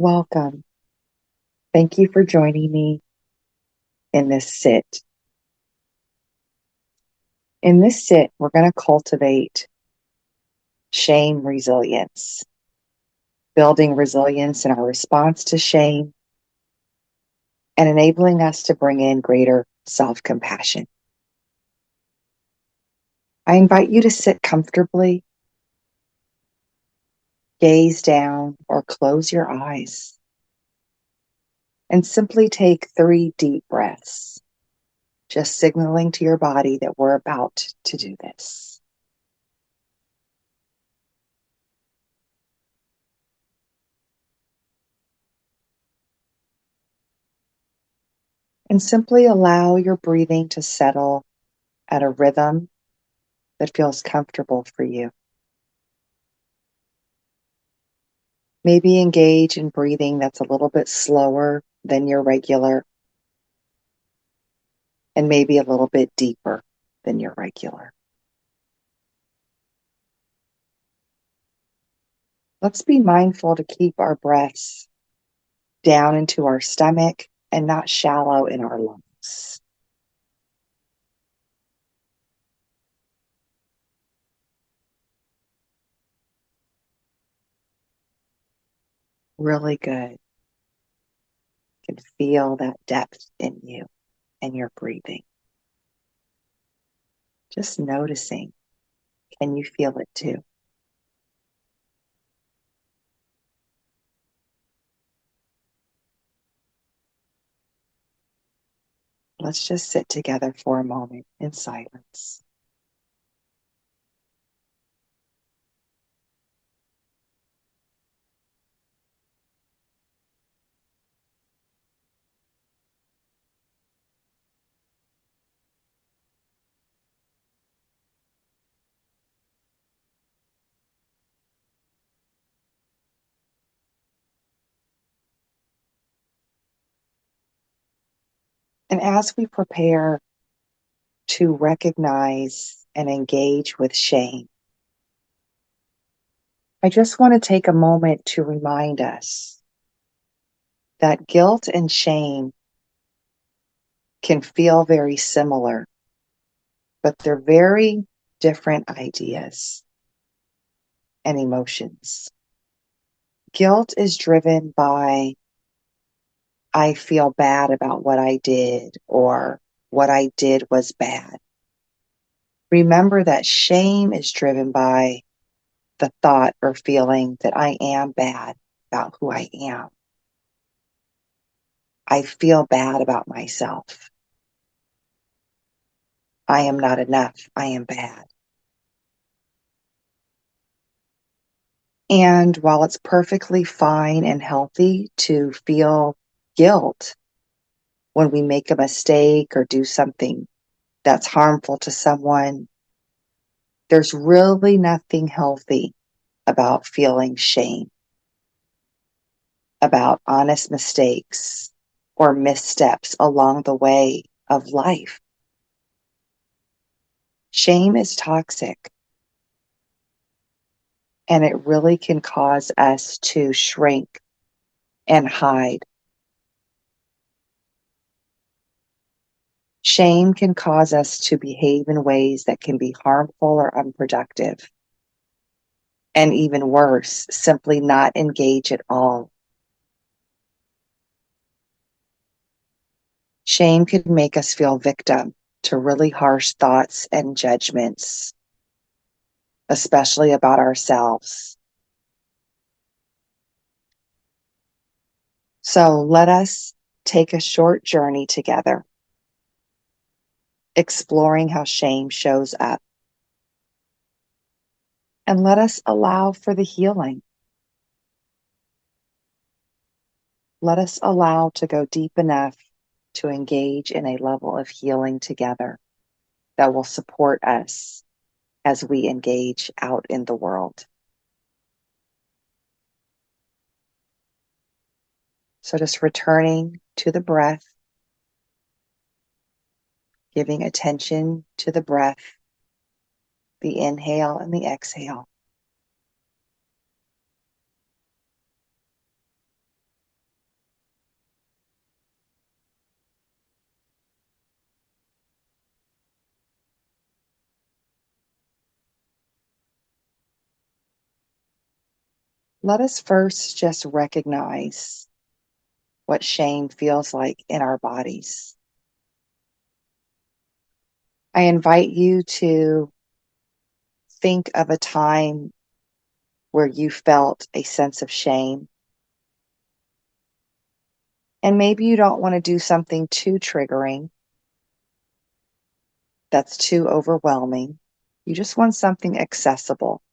Welcome. Thank you for joining me in this sit. In this sit, we're going to cultivate shame resilience, building resilience in our response to shame, and enabling us to bring in greater self-compassion. I invite you to sit comfortably, gaze down, or close your eyes, and simply take 3 deep breaths, just signaling to your body that we're about to do this. And simply allow your breathing to settle at a rhythm that feels comfortable for you. Maybe engage in breathing that's a little bit slower than your regular, and maybe a little bit deeper than your regular. Let's be mindful to keep our breaths down into our stomach and not shallow in our lungs. Really good. You can feel that depth in you and your breathing. Just noticing. Can you feel it too? Let's just sit together for a moment in silence. And as we prepare to recognize and engage with shame, I just want to take a moment to remind us that guilt and shame can feel very similar, but they're very different ideas and emotions. Guilt is driven by, I feel bad about what I did, or what I did was bad. Remember that shame is driven by the thought or feeling that I am bad about who I am. I feel bad about myself. I am not enough. I am bad. And while it's perfectly fine and healthy to feel guilt when we make a mistake or do something that's harmful to someone, there's really nothing healthy about feeling shame, about honest mistakes or missteps along the way of life. Shame is toxic, and it really can cause us to shrink and hide. Shame can cause us to behave in ways that can be harmful or unproductive. And even worse, simply not engage at all. Shame can make us feel victim to really harsh thoughts and judgments, especially about ourselves. So let us take a short journey together, exploring how shame shows up. And let us allow for the healing. Let us allow to go deep enough to engage in a level of healing together that will support us as we engage out in the world. So just returning to the breath, giving attention to the breath, the inhale and the exhale. Let us first just recognize what shame feels like in our bodies. I invite you to think of a time where you felt a sense of shame. And maybe you don't want to do something too triggering, that's too overwhelming. You just want something accessible.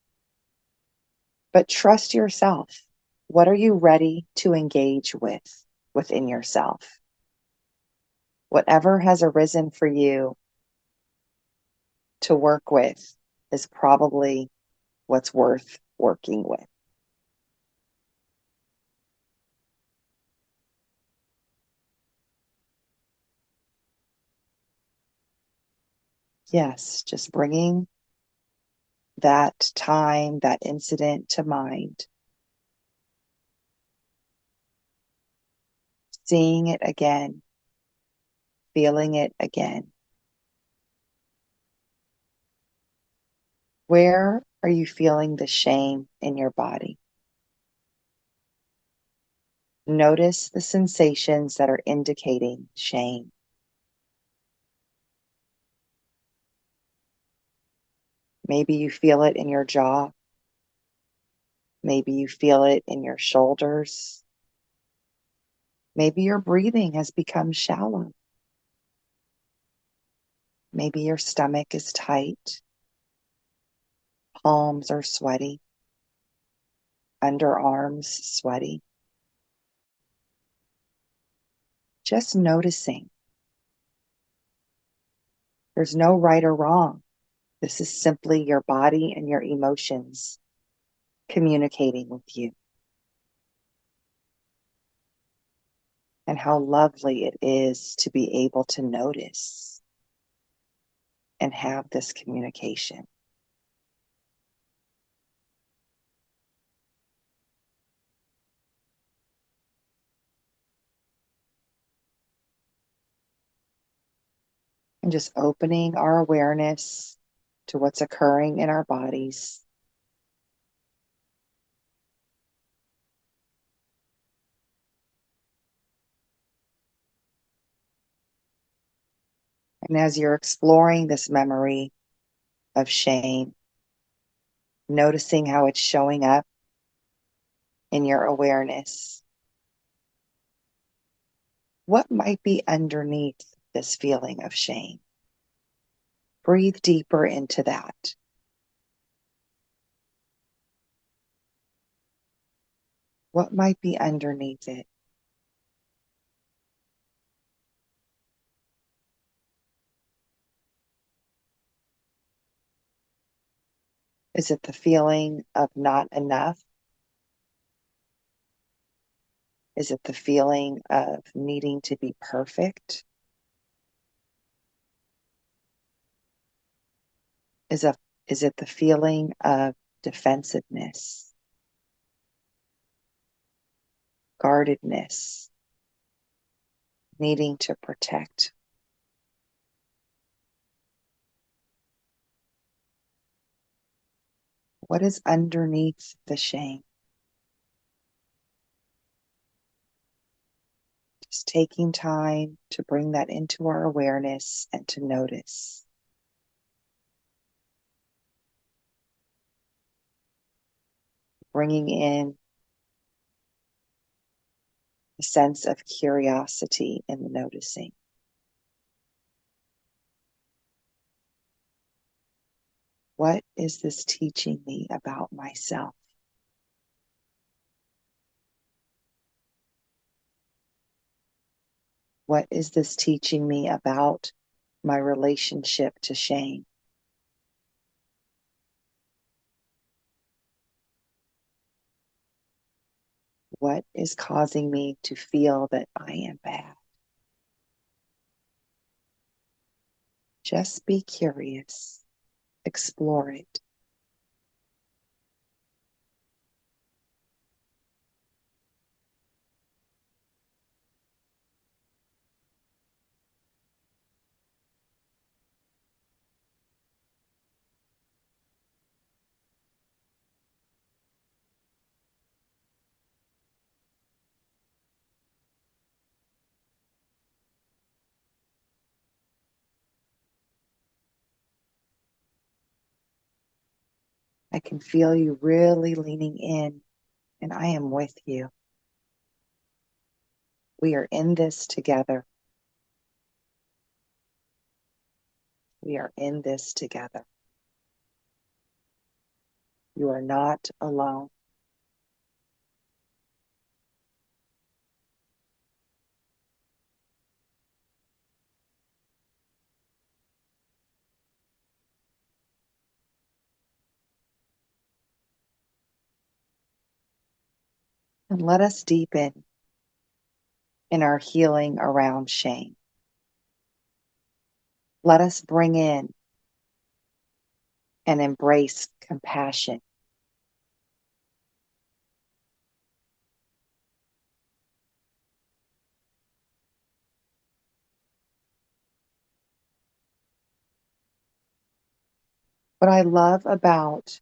But trust yourself. What are you ready to engage with within yourself? Whatever has arisen for you to work with is probably what's worth working with. Yes, just bringing that time, that incident to mind, seeing it again, feeling it again. Where are you feeling the shame in your body? Notice the sensations that are indicating shame. Maybe you feel it in your jaw. Maybe you feel it in your shoulders. Maybe your breathing has become shallow. Maybe your stomach is tight. Palms are sweaty. Underarms sweaty. Just noticing. There's no right or wrong. This is simply your body and your emotions communicating with you. And how lovely it is to be able to notice and have this communication. And just opening our awareness to what's occurring in our bodies. And as you're exploring this memory of shame, noticing how it's showing up in your awareness, what might be underneath this feeling of shame? Breathe deeper into that. What might be underneath it? Is it the feeling of not enough? Is it the feeling of needing to be perfect? Is it the feeling of defensiveness, guardedness, needing to protect? What is underneath the shame? Just taking time to bring that into our awareness and to notice. Bringing in a sense of curiosity in the noticing. What is this teaching me about myself? What is this teaching me about my relationship to shame? What is causing me to feel that I am bad? Just be curious. Explore it. I can feel you really leaning in, and I am with you. We are in this together. We are in this together. You are not alone. And let us deepen in our healing around shame. Let us bring in and embrace compassion. What I love about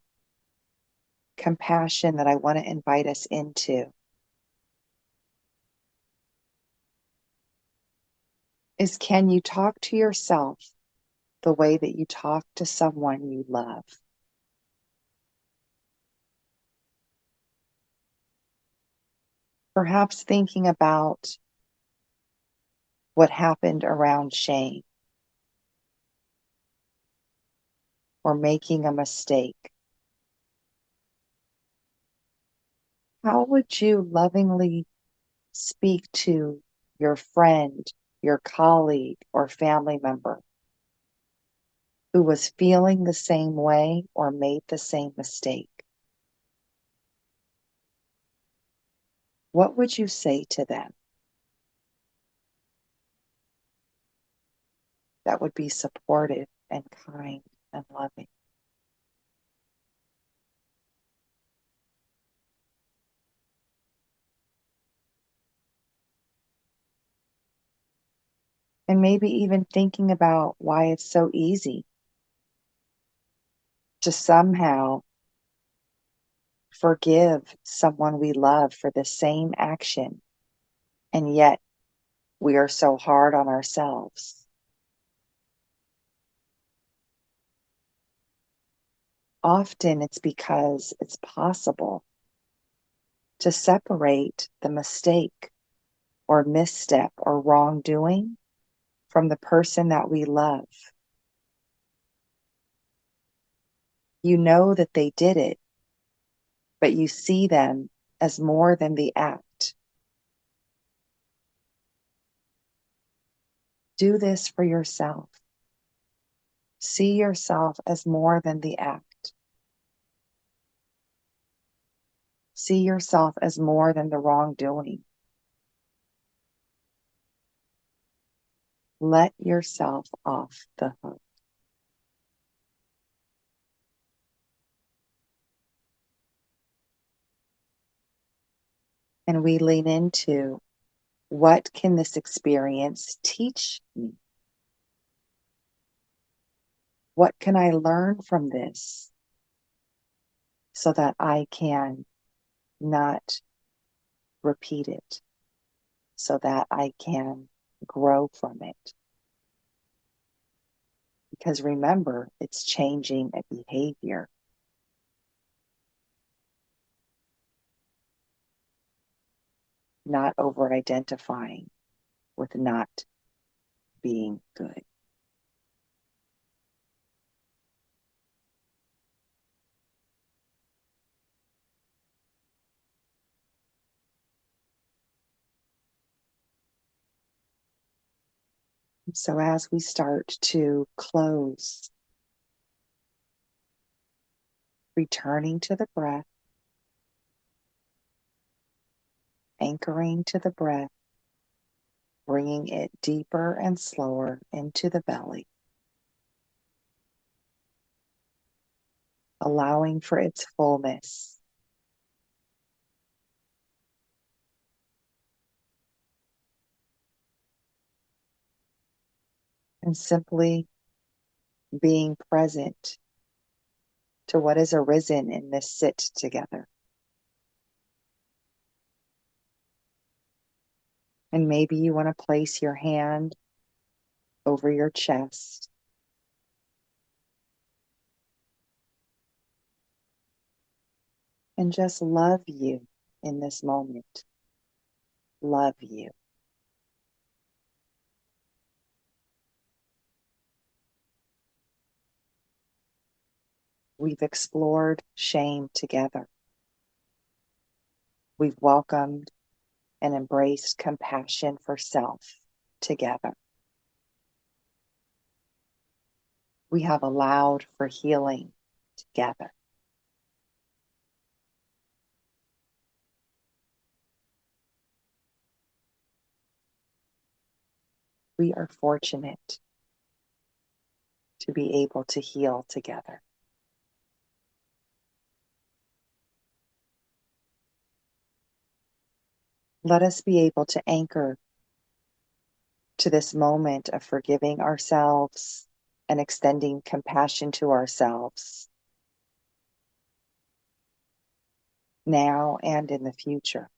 compassion that I want to invite us into is, can you talk to yourself the way that you talk to someone you love? Perhaps thinking about what happened around shame or making a mistake. How would you lovingly speak to your friend, your colleague, or family member who was feeling the same way or made the same mistake? What would you say to them that would be supportive and kind and loving? And maybe even thinking about why it's so easy to somehow forgive someone we love for the same action, and yet we are so hard on ourselves. Often it's because it's possible to separate the mistake or misstep or wrongdoing from the person that we love. You know that they did it, but you see them as more than the act. Do this for yourself. See yourself as more than the act. See yourself as more than the wrongdoing. Let yourself off the hook. And we lean into, what can this experience teach me? What can I learn from this so that I can not repeat it, so that I can grow from it? Because remember, it's changing a behavior. Not over identifying with not being good. So as we start to close, returning to the breath, anchoring to the breath, bringing it deeper and slower into the belly, allowing for its fullness. And simply being present to what has arisen in this sit together. And maybe you want to place your hand over your chest, and just love you in this moment. Love you. We've explored shame together. We've welcomed and embraced compassion for self together. We have allowed for healing together. We are fortunate to be able to heal together. Let us be able to anchor to this moment of forgiving ourselves and extending compassion to ourselves now and in the future.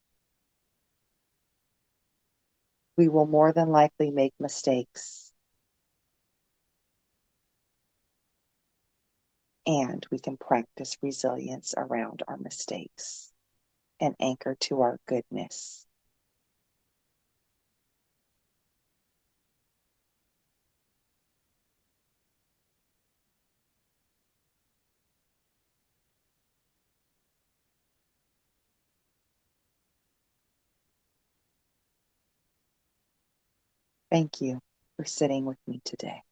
We will more than likely make mistakes, and we can practice resilience around our mistakes and anchor to our goodness. Thank you for sitting with me today.